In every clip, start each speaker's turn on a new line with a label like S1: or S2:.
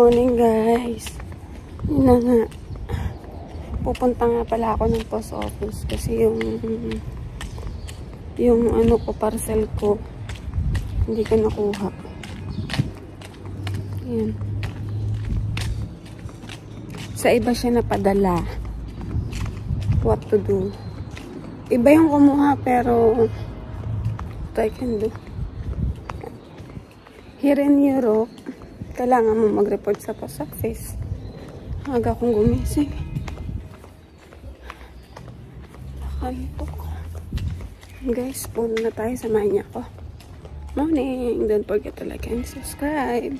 S1: morning guys. Yun na nga. Pupunta nga pala ako ng post office kasi yung ano ko, parcel ko hindi ko nakuha. Yan. Sa iba siya napadala. What to do? Iba yung kumuha pero what I can do. Here in Europe, kailangan mo mag-report sa post office. Aga akong gumising. Nakantok. Guys, puno na tayo. Samahan niya ako. Morning! Don't forget to like and subscribe.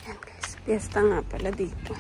S1: Yan guys, piyesta nga pala dito.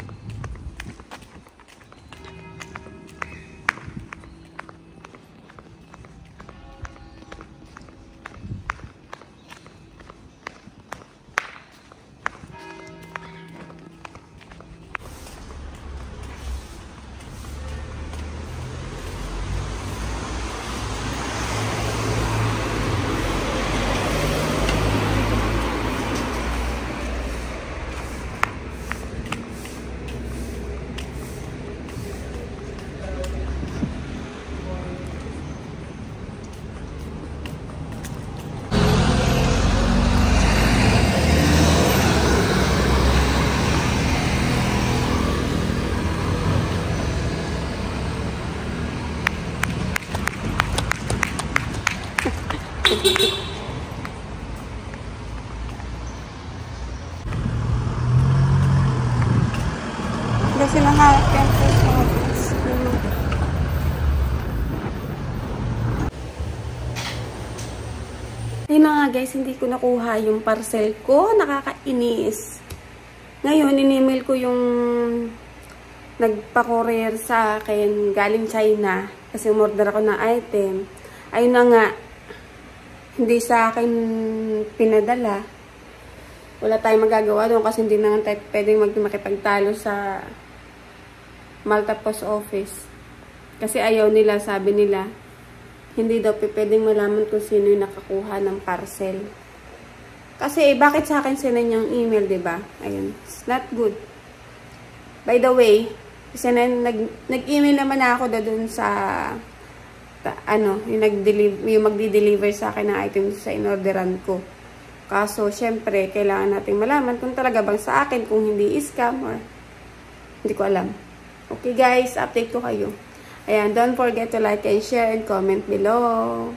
S1: Kasi nahanap yan sa office. Ayun na nga guys, hindi ko nakuha yung parcel ko. Nakakainis. Ngayon, in-email ko yung nagpa-courier sa akin galing China. Kasi umorder ako ng item. Ayun na nga, hindi sa akin pinadala. Wala tayong magagawa doon kasi hindi naman tayo pwedeng makipagtalo sa Malta Post Office. Kasi ayaw nila, sabi nila, hindi daw pwedeng malaman kung sino yung nakakuha ng parcel. Kasi bakit sa akin sinend yung email, diba? Ayun, it's not good. By the way, kasi nag-email naman ako doon sa yung magdi-deliver sa akin ng items sa inorderan ko. Kaso, syempre, kailangan natin malaman kung talaga bang sa akin, kung hindi scam or hindi ko alam. Okay guys, update ko kayo. Ayan, don't forget to like and share and comment below.